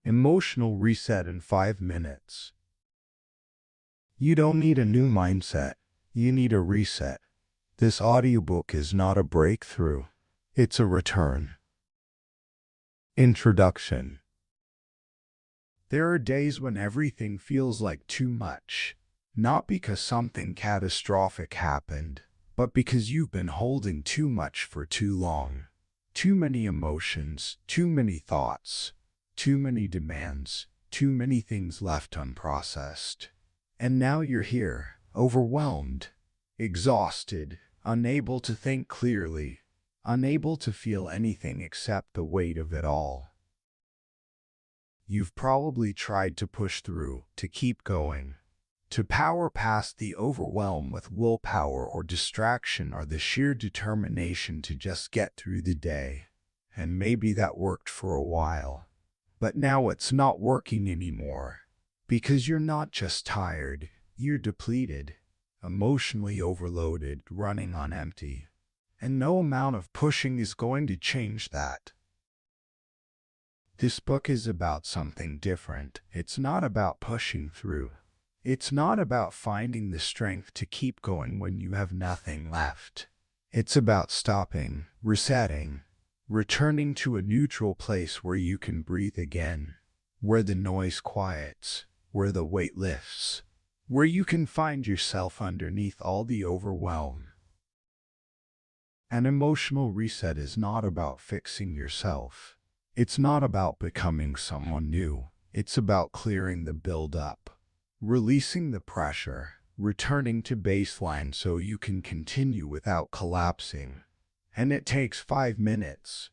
Emotional reset in 5 minutes. You don't need a new mindset. You need a reset. This audiobook is not a breakthrough. It's a return. Introduction. There are days when everything feels like too much. Not because something catastrophic happened, but because you've been holding too much for too long. Too many emotions, too many thoughts, too many demands, too many things left unprocessed. And now you're here, overwhelmed, exhausted, unable to think clearly, unable to feel anything except the weight of it all. You've probably tried to push through, to keep going, to power past the overwhelm with willpower or distraction or the sheer determination to just get through the day. And maybe that worked for a while. But now it's not working anymore. Because you're not just tired, you're depleted, emotionally overloaded, running on empty. And no amount of pushing is going to change that. This book is about something different. It's not about pushing through. It's not about finding the strength to keep going when you have nothing left. It's about stopping, resetting, returning to a neutral place where you can breathe again, where the noise quiets, where the weight lifts, where you can find yourself underneath all the overwhelm. An emotional reset is not about fixing yourself. It's not about becoming someone new. It's about clearing the build-up, releasing the pressure, returning to baseline so you can continue without collapsing. And it takes 5 minutes.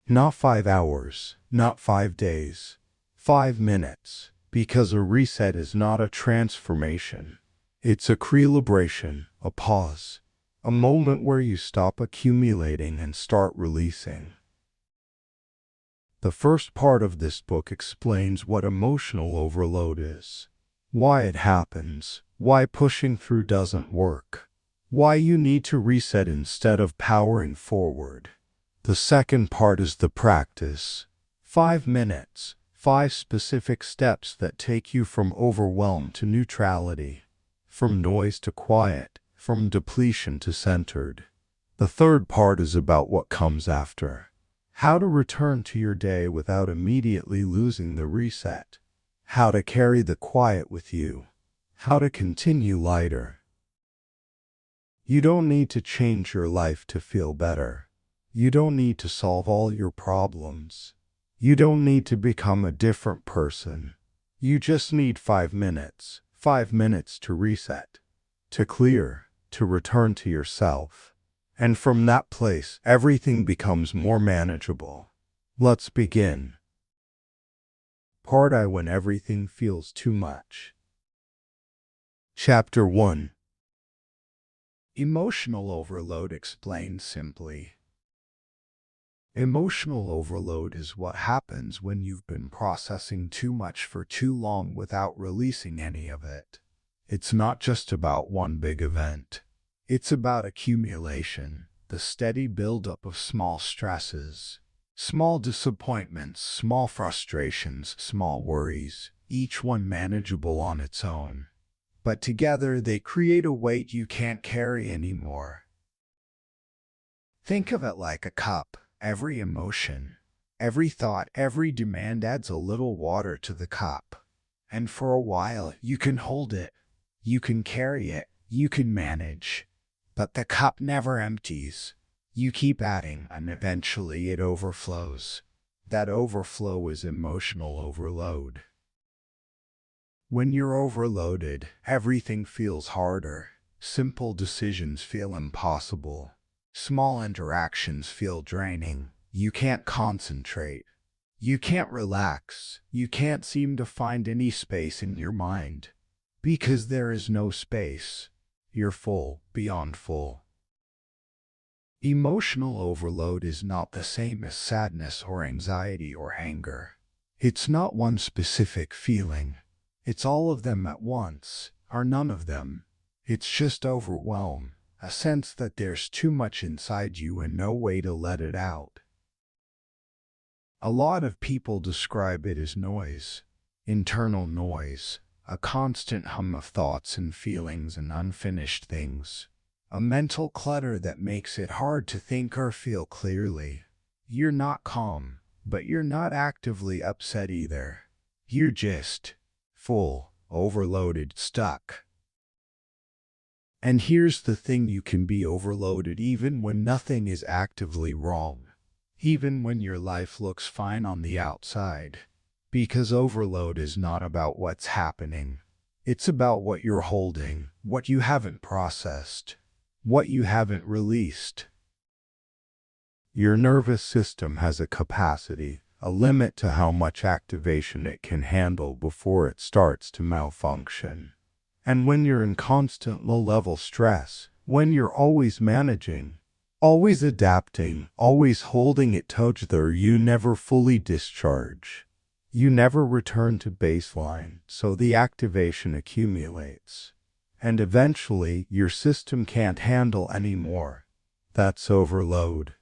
Not 5 hours, not 5 days, 5 minutes. Because a reset is not a transformation. It's a calibration, a pause, a moment where you stop accumulating and start releasing. The first part of this book explains what emotional overload is, why it happens, why pushing through doesn't work, why you need to reset instead of powering forward. The second part is the practice. 5 minutes, 5 specific steps that take you from overwhelm to neutrality, from noise to quiet, from depletion to centered. The third part is about what comes after. How to return to your day without immediately losing the reset. How to carry the quiet with you. How to continue lighter. You don't need to change your life to feel better. You don't need to solve all your problems. You don't need to become a different person. You just need 5 minutes. 5 minutes to reset, to clear, to return to yourself. And from that place, everything becomes more manageable. Let's begin. Part I when everything feels too much. Chapter 1. Emotional overload explained simply. Emotional overload is what happens when you've been processing too much for too long without releasing any of it. It's not just about one big event. It's about accumulation, the steady buildup of small stresses, small disappointments, small frustrations, small worries, each one manageable on its own. But together they create a weight you can't carry anymore. Think of it like a cup. Every emotion, every thought, every demand adds a little water to the cup. And for a while, you can hold it, you can carry it, you can manage. But the cup never empties. You keep adding, and eventually it overflows. That overflow is emotional overload. When you're overloaded, everything feels harder. Simple decisions feel impossible. Small interactions feel draining. You can't concentrate. You can't relax. You can't seem to find any space in your mind. Because there is no space. You're full, beyond full. Emotional overload is not the same as sadness or anxiety or anger. It's not one specific feeling. It's all of them at once, or none of them. It's just overwhelm. A sense that there's too much inside you and no way to let it out. A lot of people describe it as noise, internal noise, a constant hum of thoughts and feelings and unfinished things. A mental clutter that makes it hard to think or feel clearly. You're not calm, but you're not actively upset either. You're just full, overloaded, stuck. And here's the thing, you can be overloaded even when nothing is actively wrong. Even when your life looks fine on the outside. Because overload is not about what's happening. It's about what you're holding, what you haven't processed, what you haven't released. Your nervous system has a capacity, a limit to how much activation it can handle before it starts to malfunction. And when you're in constant low-level stress, when you're always managing, always adapting, always holding it together, you never fully discharge. You never return to baseline, so the activation accumulates. And eventually, your system can't handle anymore. That's overload.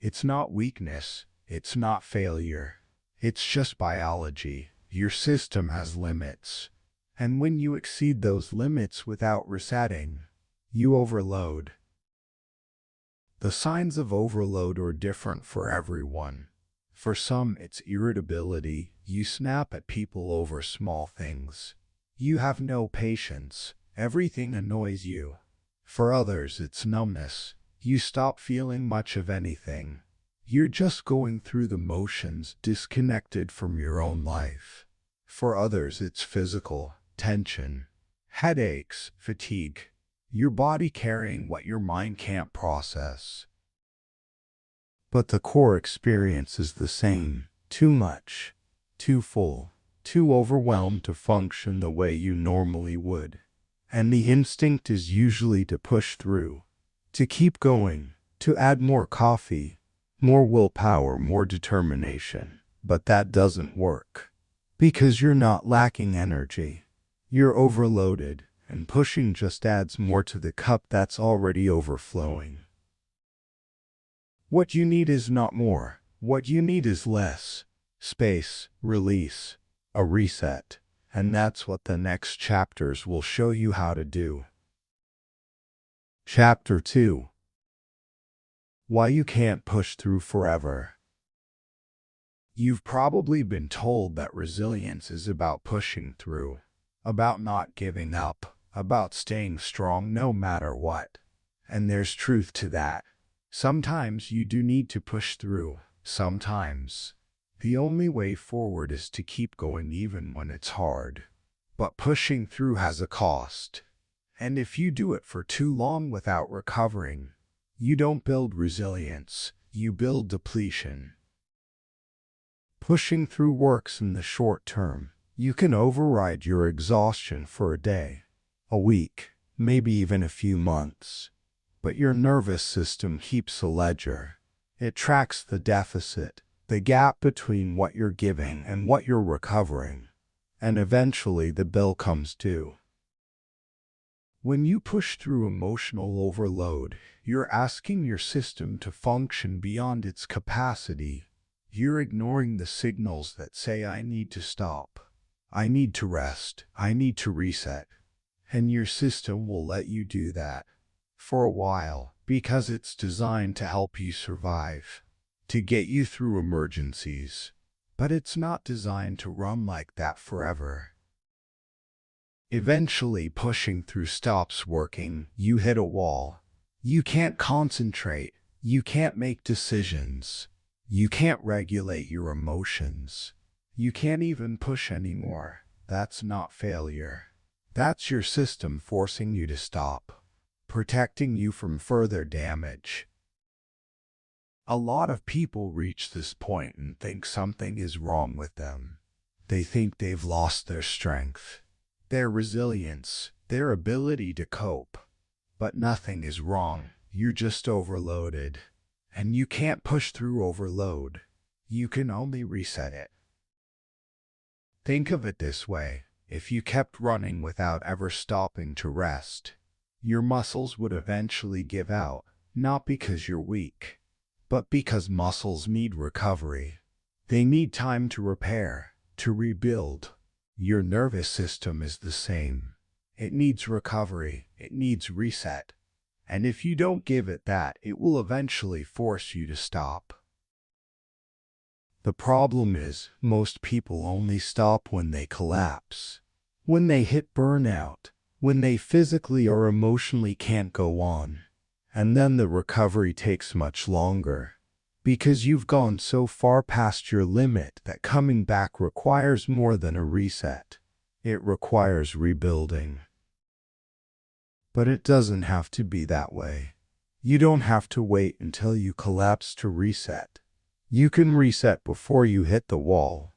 It's not weakness. It's not failure. It's just biology. Your system has limits. And when you exceed those limits without resetting, you overload. The signs of overload are different for everyone. For some, it's irritability. You snap at people over small things. You have no patience. Everything annoys you. For others, it's numbness. You stop feeling much of anything. You're just going through the motions, disconnected from your own life. For others, it's physical. Tension, headaches, fatigue, your body carrying what your mind can't process. But the core experience is the same. Too much, too full, too overwhelmed to function the way you normally would. And the instinct is usually to push through, to keep going, to add more coffee, more willpower, more determination. But that doesn't work, because you're not lacking energy. You're overloaded, and pushing just adds more to the cup that's already overflowing. What you need is not more. What you need is less. Space, release, a reset. And that's what the next chapters will show you how to do. Chapter 2. Why you can't push through forever. You've probably been told that resilience is about pushing through. About not giving up, about staying strong no matter what. And there's truth to that. Sometimes you do need to push through. Sometimes the only way forward is to keep going even when it's hard. But pushing through has a cost. And if you do it for too long without recovering, you don't build resilience, you build depletion. Pushing through works in the short term. You can override your exhaustion for a day, a week, maybe even a few months. But your nervous system keeps a ledger. It tracks the deficit, the gap between what you're giving and what you're recovering. And eventually the bill comes due. When you push through emotional overload, you're asking your system to function beyond its capacity. You're ignoring the signals that say, I need to stop. I need to rest. I need to reset. And your system will let you do that for a while because it's designed to help you survive, to get you through emergencies. But it's not designed to run like that forever. Eventually, pushing through stops working. You hit a wall. You can't concentrate. You can't make decisions. You can't regulate your emotions. You can't even push anymore. That's not failure. That's your system forcing you to stop, protecting you from further damage. A lot of people reach this point and think something is wrong with them. They think they've lost their strength, their resilience, their ability to cope. But nothing is wrong. You're just overloaded. And you can't push through overload. You can only reset it. Think of it this way. If you kept running without ever stopping to rest, your muscles would eventually give out, not because you're weak, but because muscles need recovery. They need time to repair, to rebuild. Your nervous system is the same. It needs recovery. It needs reset. And if you don't give it that, it will eventually force you to stop. The problem is, most people only stop when they collapse, when they hit burnout, when they physically or emotionally can't go on. And then the recovery takes much longer, because you've gone so far past your limit that coming back requires more than a reset. It requires rebuilding. But it doesn't have to be that way. You don't have to wait until you collapse to reset. You can reset before you hit the wall,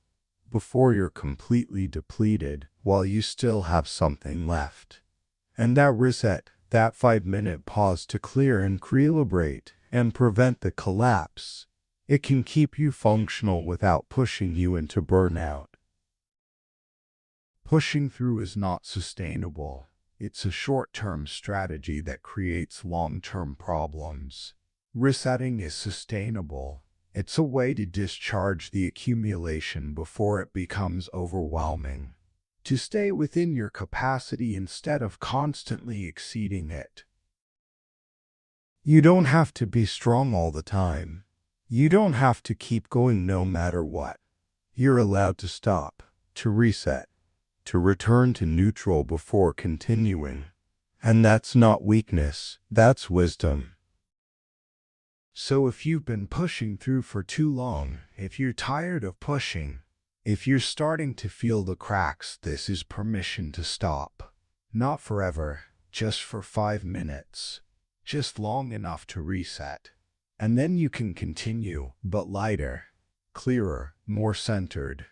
before you're completely depleted, while you still have something left. And that reset, that 5-minute pause to clear and calibrate and prevent the collapse, it can keep you functional without pushing you into burnout. Pushing through is not sustainable. It's a short-term strategy that creates long-term problems. Resetting is sustainable. It's a way to discharge the accumulation before it becomes overwhelming. To stay within your capacity instead of constantly exceeding it. You don't have to be strong all the time. You don't have to keep going no matter what. You're allowed to stop, to reset, to return to neutral before continuing. And that's not weakness, that's wisdom. So if you've been pushing through for too long, if you're tired of pushing, if you're starting to feel the cracks, this is permission to stop. Not forever, just for 5 minutes. Just long enough to reset. And then you can continue, but lighter, clearer, more centered.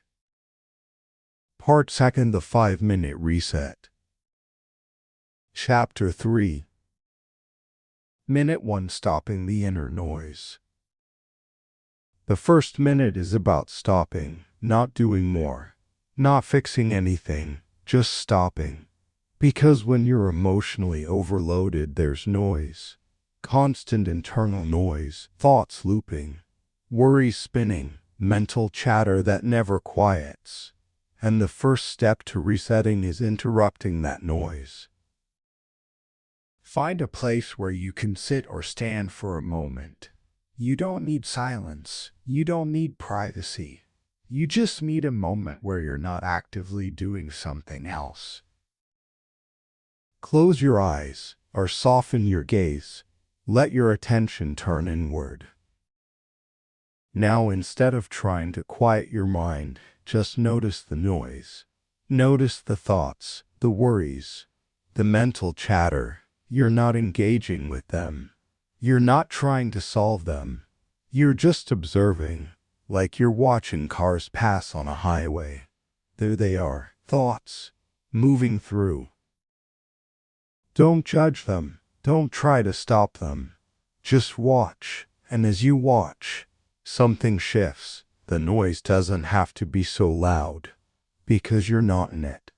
Part 2: The 5-Minute Reset. Chapter 3. Minute 1: Stopping the Inner Noise. The first minute is about stopping, not doing more, not fixing anything, just stopping. Because when you're emotionally overloaded, there's noise. Constant internal noise, thoughts looping, worries spinning, mental chatter that never quiets. And the first step to resetting is interrupting that noise. Find a place where you can sit or stand for a moment. You don't need silence. You don't need privacy. You just need a moment where you're not actively doing something else. Close your eyes or soften your gaze. Let your attention turn inward. Now, instead of trying to quiet your mind, just notice the noise. Notice the thoughts, the worries, the mental chatter. You're not engaging with them. You're not trying to solve them. You're just observing, like you're watching cars pass on a highway. There they are, thoughts, moving through. Don't judge them. Don't try to stop them. Just watch, and as you watch, something shifts. The noise doesn't have to be so loud, because you're not in it.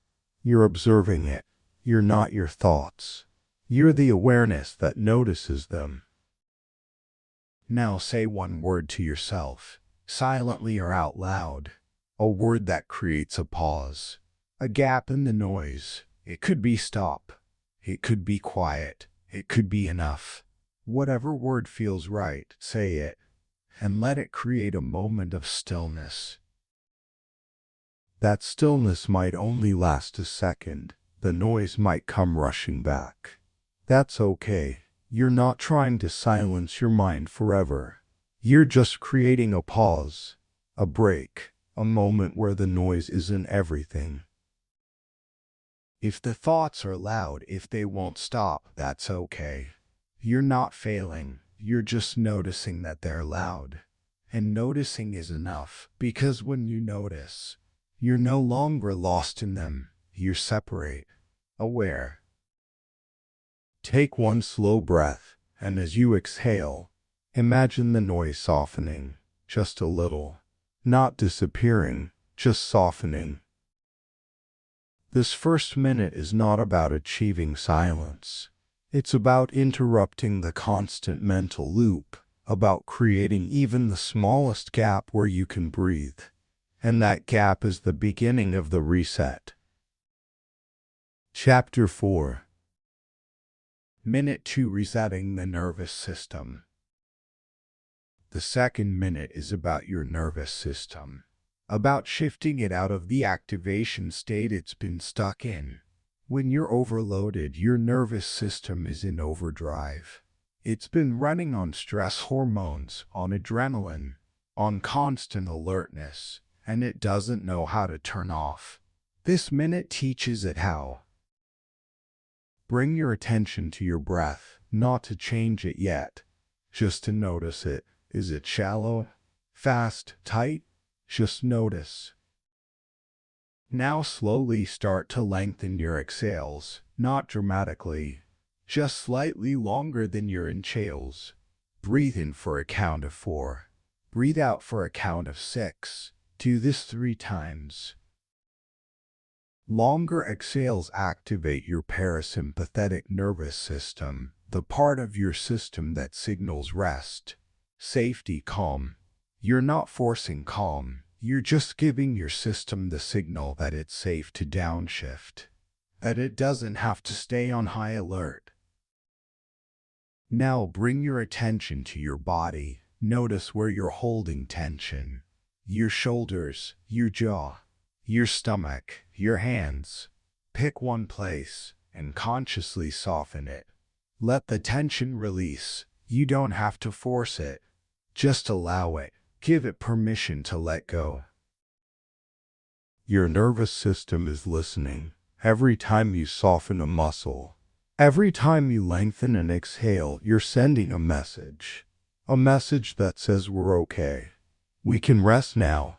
You're observing it. You're not your thoughts. You're the awareness that notices them. Now say one word to yourself, silently or out loud. A word that creates a pause, a gap in the noise. It could be stop. It could be quiet. It could be enough. Whatever word feels right, say it, and let it create a moment of stillness. That stillness might only last a second. The noise might come rushing back. That's okay. You're not trying to silence your mind forever. You're just creating a pause, a break, a moment where the noise isn't everything. If the thoughts are loud, if they won't stop, that's okay. You're not failing. You're just noticing that they're loud. And noticing is enough, because when you notice, you're no longer lost in them. You're separate, aware. Take one slow breath, and as you exhale, imagine the noise softening, just a little. Not disappearing, just softening. This first minute is not about achieving silence. It's about interrupting the constant mental loop about creating even the smallest gap where you can breathe. And that gap is the beginning of the reset. Chapter 4. Minute 2. Resetting the nervous system. The second minute is about your nervous system, about shifting it out of the activation state it's been stuck in. When you're overloaded, your nervous system is in overdrive. It's been running on stress hormones, on adrenaline, on constant alertness, and it doesn't know how to turn off. This minute teaches it how. Bring your attention to your breath, not to change it yet, just to notice it. Is it shallow, fast, tight? Just notice. Now slowly start to lengthen your exhales, not dramatically, just slightly longer than your inhales. Breathe in for a count of 4. Breathe out for a count of 6. Do this 3 times. Longer exhales activate your parasympathetic nervous system, the part of your system that signals rest, safety, calm. You're not forcing calm. You're just giving your system the signal that it's safe to downshift, that it doesn't have to stay on high alert. Now bring your attention to your body. Notice where you're holding tension. Your shoulders, your jaw, your stomach, your hands. Pick one place and consciously soften it. Let the tension release. You don't have to force it. Just allow it. Give it permission to let go. Your nervous system is listening. Every time you soften a muscle, every time you lengthen and exhale, you're sending a message that says we're okay. We can rest now.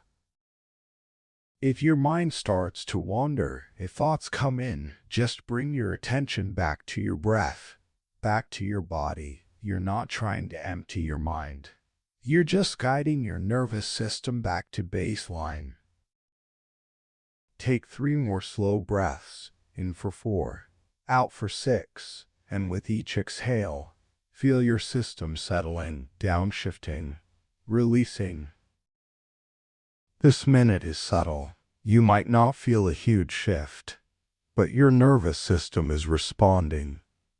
If your mind starts to wander, if thoughts come in, just bring your attention back to your breath, back to your body. You're not trying to empty your mind. You're just guiding your nervous system back to baseline. Take 3 more slow breaths, in for 4, out for 6, and with each exhale, feel your system settling, downshifting, releasing. This minute is subtle. You might not feel a huge shift, but your nervous system is responding.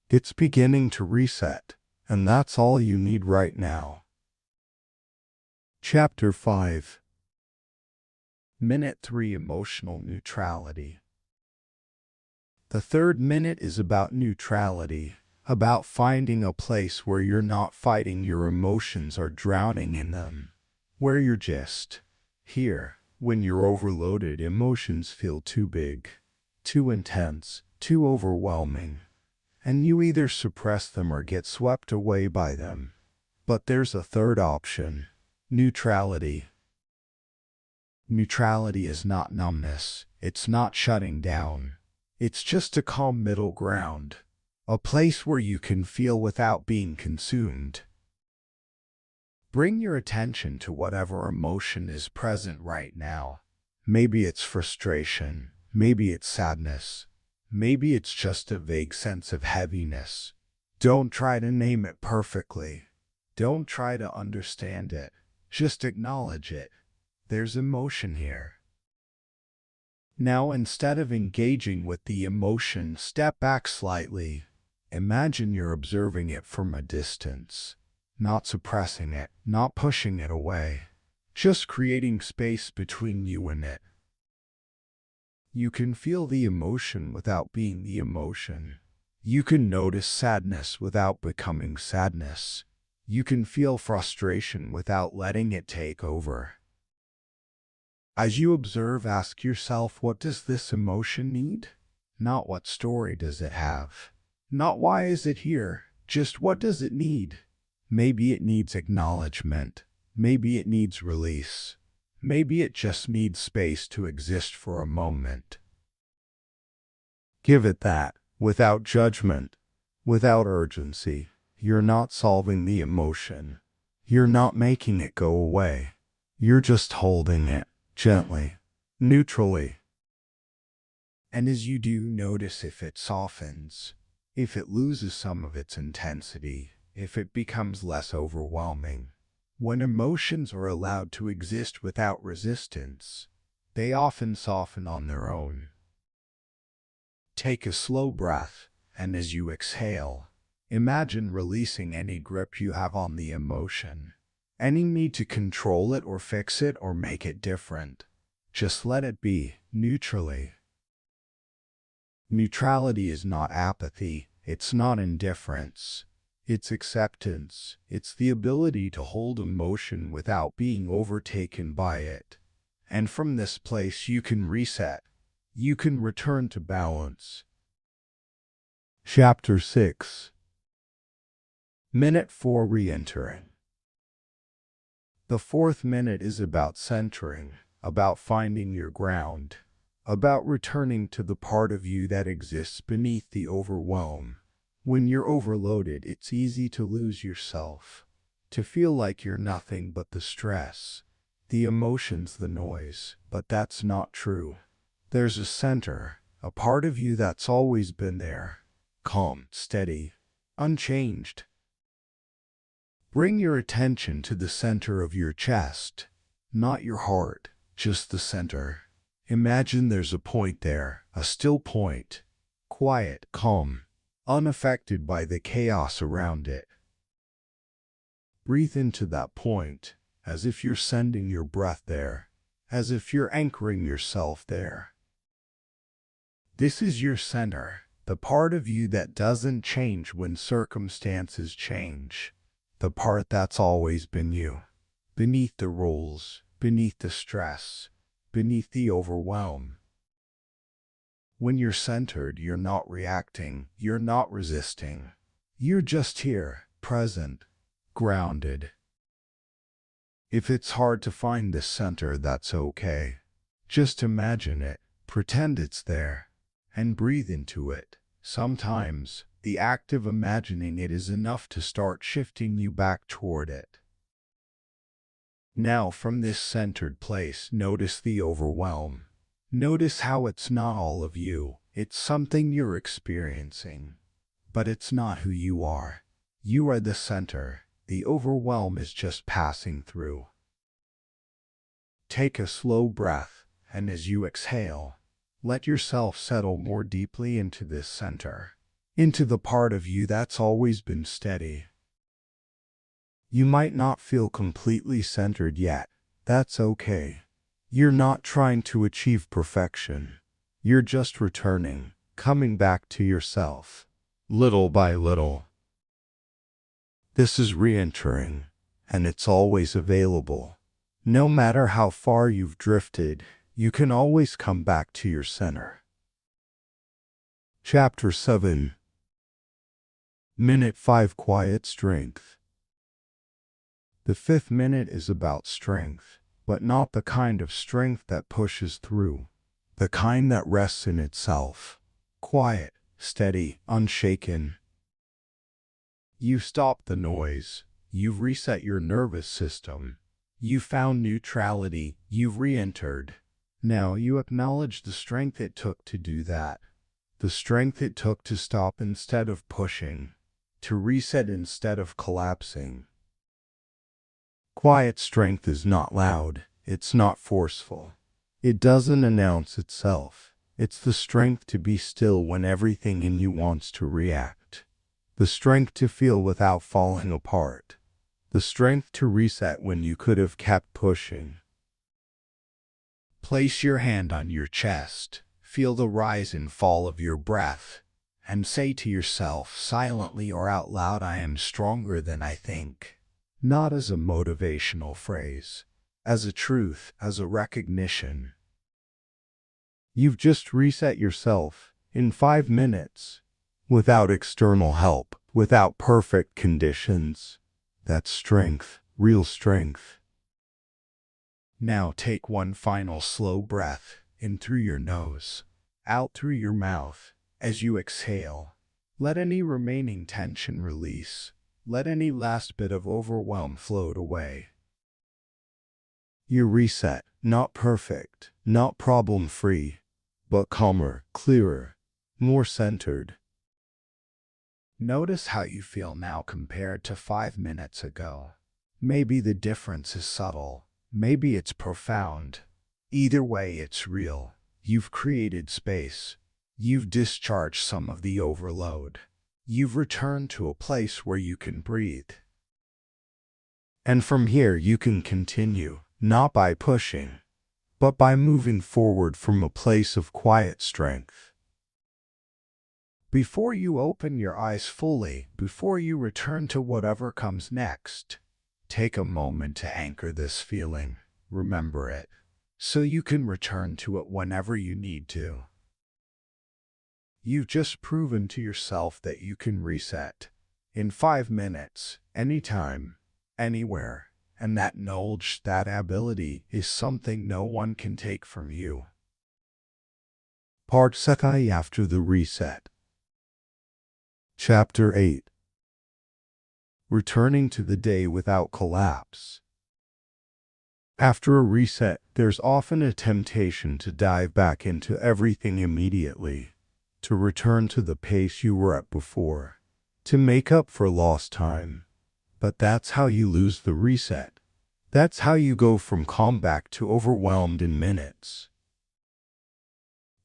It's beginning to reset, and that's all you need right now. Chapter 5. Minute 3. Emotional neutrality. The third minute is about neutrality, about finding a place where you're not fighting your emotions or drowning in them, where you're just here. When you're overloaded, emotions feel too big, too intense, too overwhelming, and you either suppress them or get swept away by them. But there's a third option. Neutrality. Neutrality is not numbness. It's not shutting down. It's just a calm middle ground, a place where you can feel without being consumed. Bring your attention to whatever emotion is present right now. Maybe it's frustration. Maybe it's sadness. Maybe it's just a vague sense of heaviness. Don't try to name it perfectly. Don't try to understand it. Just acknowledge it. There's emotion here. Now, instead of engaging with the emotion, step back slightly. Imagine you're observing it from a distance, not suppressing it, not pushing it away, just creating space between you and it. You can feel the emotion without being the emotion. You can notice sadness without becoming sadness. You can feel frustration without letting it take over. As you observe, ask yourself, what does this emotion need? Not what story does it have? Not why is it here? Just what does it need? Maybe it needs acknowledgement. Maybe it needs release. Maybe it just needs space to exist for a moment. Give it that, without judgment, without urgency. You're not solving the emotion. You're not making it go away. You're just holding it, gently, neutrally. And as you do, notice if it softens, if it loses some of its intensity, if it becomes less overwhelming. When emotions are allowed to exist without resistance, they often soften on their own. Take a slow breath, and as you exhale, imagine releasing any grip you have on the emotion, any need to control it or fix it or make it different. Just let it be, neutrally. Neutrality is not apathy, it's not indifference. It's acceptance. It's the ability to hold emotion without being overtaken by it. And from this place you can reset. You can return to balance. Chapter 6. Minute 4, Re-entering. The fourth minute is about centering, about finding your ground, about returning to the part of you that exists beneath the overwhelm. When you're overloaded, it's easy to lose yourself, to feel like you're nothing but the stress, the emotions, the noise. But that's not true. There's a center, a part of you that's always been there, calm, steady, unchanged. Bring your attention to the center of your chest, not your heart, just the center. Imagine there's a point there, a still point, quiet, calm, unaffected by the chaos around it. Breathe into that point, as if you're sending your breath there, as if you're anchoring yourself there. This is your center, the part of you that doesn't change when circumstances change, the part that's always been you, beneath the rules, beneath the stress, beneath the overwhelm. When you're centered, you're not reacting, you're not resisting. You're just here, present, grounded. If it's hard to find this center, that's okay. Just imagine it, pretend it's there, and breathe into it. Sometimes, the act of imagining it is enough to start shifting you back toward it. Now, from this centered place, notice the overwhelm. Notice how it's not all of you. It's something you're experiencing. But it's not who you are. You are the center. The overwhelm is just passing through. Take a slow breath, and as you exhale, let yourself settle more deeply into this center, into the part of you that's always been steady. You might not feel completely centered yet. That's okay. You're not trying to achieve perfection. You're just returning, coming back to yourself, little by little. This is re-entering, and it's always available. No matter how far you've drifted, you can always come back to your center. Chapter 7. Minute 5, Quiet Strength. The fifth minute is about strength, but not the kind of strength that pushes through, the kind that rests in itself, quiet, steady, unshaken. You've stopped the noise, you've reset your nervous system, you've found neutrality, you've re-entered. Now you acknowledge the strength it took to do that, the strength it took to stop instead of pushing, to reset instead of collapsing. Quiet strength is not loud, it's not forceful. It doesn't announce itself. It's the strength to be still when everything in you wants to react. The strength to feel without falling apart. The strength to reset when you could have kept pushing. Place your hand on your chest. Feel the rise and fall of your breath. And say to yourself, silently or out loud, I am stronger than I think. Not as a motivational phrase, as a truth, as a recognition. You've just reset yourself in 5 minutes, without external help, without perfect conditions. That's strength, real strength. Now take one final slow breath, in through your nose, out through your mouth. As you exhale, let any remaining tension release. Let any last bit of overwhelm float away. You're reset, not perfect, not problem-free, but calmer, clearer, more centered. Notice how you feel now compared to 5 minutes ago. Maybe the difference is subtle. Maybe it's profound. Either way, it's real. You've created space. You've discharged some of the overload. You've returned to a place where you can breathe. And from here you can continue, not by pushing, but by moving forward from a place of quiet strength. Before you open your eyes fully, before you return to whatever comes next, take a moment to anchor this feeling. Remember it, so you can return to it whenever you need to. You've just proven to yourself that you can reset in 5 minutes, anytime, anywhere, and that knowledge, that ability, is something no one can take from you. Part 2 after the reset. Chapter 8. Returning to the day without collapse. After a reset, there's often a temptation to dive back into everything immediately, to return to the pace you were at before, to make up for lost time. But that's how you lose the reset. That's how you go from calm back to overwhelmed in minutes.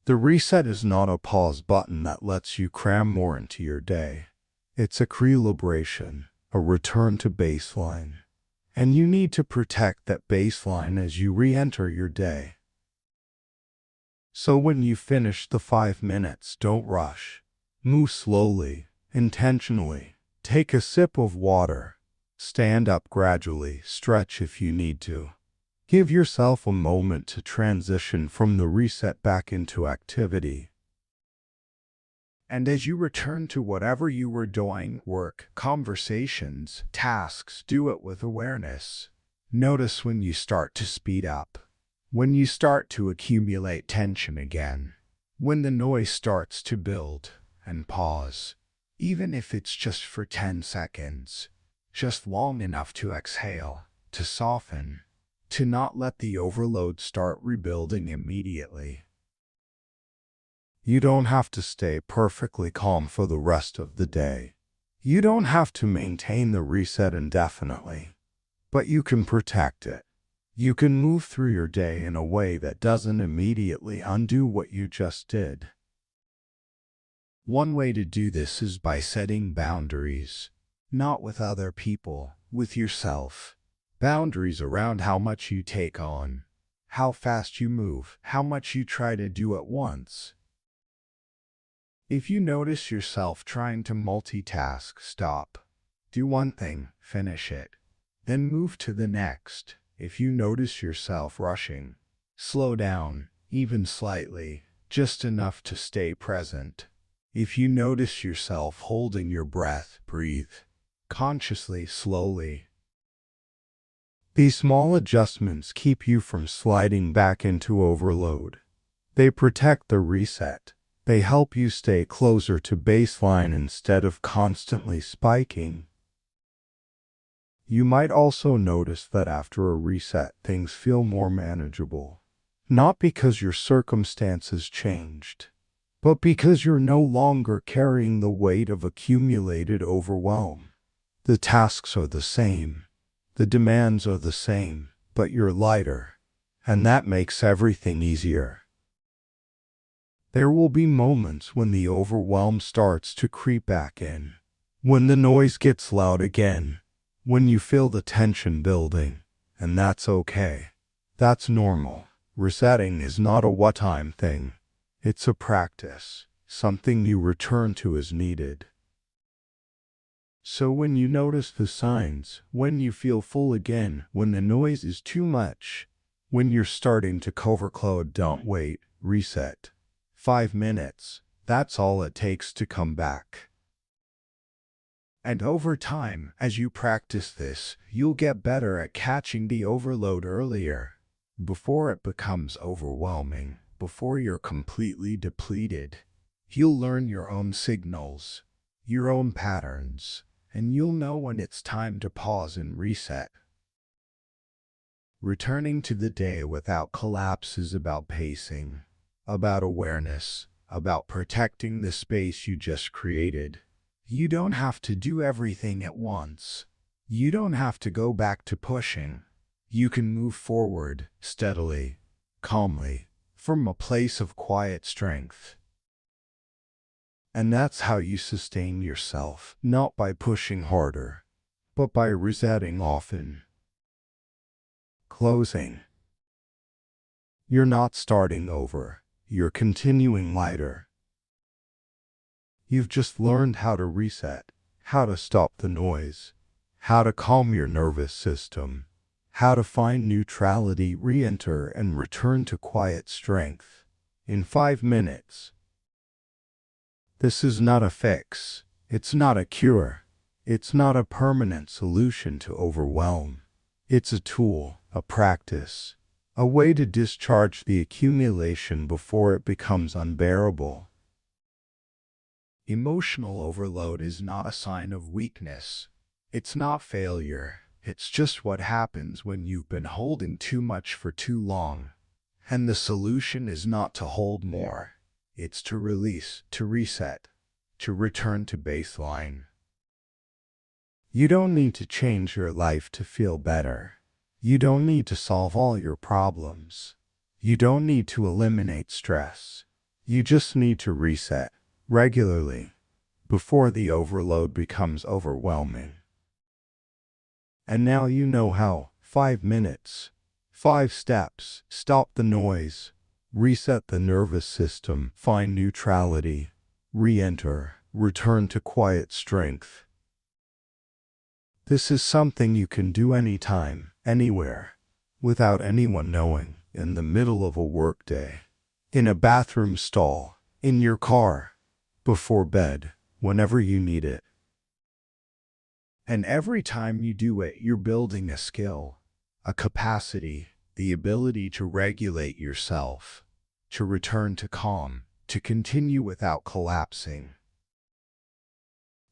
The reset is not a pause button that lets you cram more into your day. It's a calibration, a return to baseline. And you need to protect that baseline as you re-enter your day. So when you finish the 5 minutes, don't rush. Move slowly, intentionally. Take a sip of water. Stand up gradually, stretch if you need to. Give yourself a moment to transition from the reset back into activity. And as you return to whatever you were doing, work, conversations, tasks, do it with awareness. Notice when you start to speed up, when you start to accumulate tension again, when the noise starts to build, and pause, even if it's just for 10 seconds, just long enough to exhale, to soften, to not let the overload start rebuilding immediately. You don't have to stay perfectly calm for the rest of the day. You don't have to maintain the reset indefinitely, but you can protect it. You can move through your day in a way that doesn't immediately undo what you just did. One way to do this is by setting boundaries, not with other people, with yourself. Boundaries around how much you take on, how fast you move, how much you try to do at once. If you notice yourself trying to multitask, stop. Do one thing, finish it, then move to the next. If you notice yourself rushing, slow down, even slightly, just enough to stay present. If you notice yourself holding your breath, breathe consciously, slowly. These small adjustments keep you from sliding back into overload. They protect the reset. They help you stay closer to baseline instead of constantly spiking. You might also notice that after a reset, things feel more manageable. Not because your circumstances changed, but because you're no longer carrying the weight of accumulated overwhelm. The tasks are the same. The demands are the same, but you're lighter, and that makes everything easier. There will be moments when the overwhelm starts to creep back in, when the noise gets loud again, when you feel the tension building, and that's okay. That's normal. Resetting is not a one-time thing. It's a practice, something you return to as needed. So when you notice the signs, when you feel full again, when the noise is too much, when you're starting to overload, don't wait, reset. 5 minutes, that's all it takes to come back. And over time, as you practice this, you'll get better at catching the overload earlier, before it becomes overwhelming, before you're completely depleted. You'll learn your own signals, your own patterns, and you'll know when it's time to pause and reset. Returning to the day without collapse is about pacing, about awareness, about protecting the space you just created. You don't have to do everything at once. You don't have to go back to pushing. You can move forward steadily, calmly, from a place of quiet strength. And that's how you sustain yourself, not by pushing harder, but by resetting often. Closing. You're not starting over. You're continuing lighter. You've just learned how to reset, how to stop the noise, how to calm your nervous system, how to find neutrality, re-enter, and return to quiet strength in 5 minutes. This is not a fix. It's not a cure. It's not a permanent solution to overwhelm. It's a tool, a practice, a way to discharge the accumulation before it becomes unbearable. Emotional overload is not a sign of weakness. It's not failure. It's just what happens when you've been holding too much for too long. And the solution is not to hold more. It's to release, to reset, to return to baseline. You don't need to change your life to feel better. You don't need to solve all your problems. You don't need to eliminate stress. You just need to reset regularly before the overload becomes overwhelming. And now you know how. 5 minutes, 5 steps, stop the noise, reset the nervous system, find neutrality, re-enter, return to quiet strength. This is something you can do anytime, anywhere, without anyone knowing, in the middle of a workday, in a bathroom stall, in your car, before bed, whenever you need it. And every time you do it, you're building a skill, a capacity, the ability to regulate yourself, to return to calm, to continue without collapsing.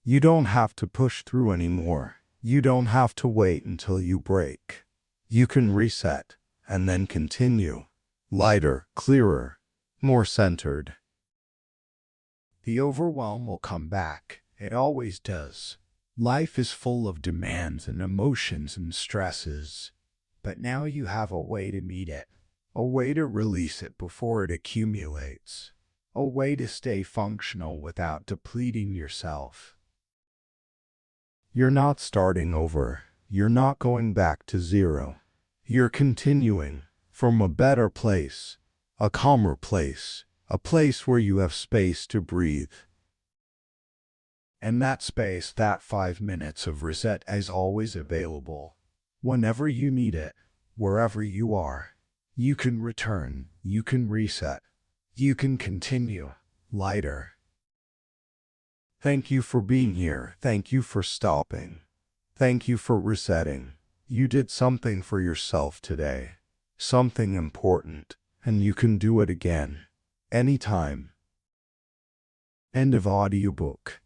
You don't have to push through anymore. You don't have to wait until you break. You can reset and then continue, lighter, clearer, more centered. The overwhelm will come back. It always does. Life is full of demands and emotions and stresses. But now you have a way to meet it, a way to release it before it accumulates, a way to stay functional without depleting yourself. You're not starting over. You're not going back to zero. You're continuing from a better place, a calmer place, a place where you have space to breathe. And that space, that 5 minutes of reset, is always available. Whenever you need it, wherever you are, you can return, you can reset, you can continue, lighter. Thank you for being here. Thank you for stopping. Thank you for resetting. You did something for yourself today, something important, and you can do it again, anytime. End of audiobook.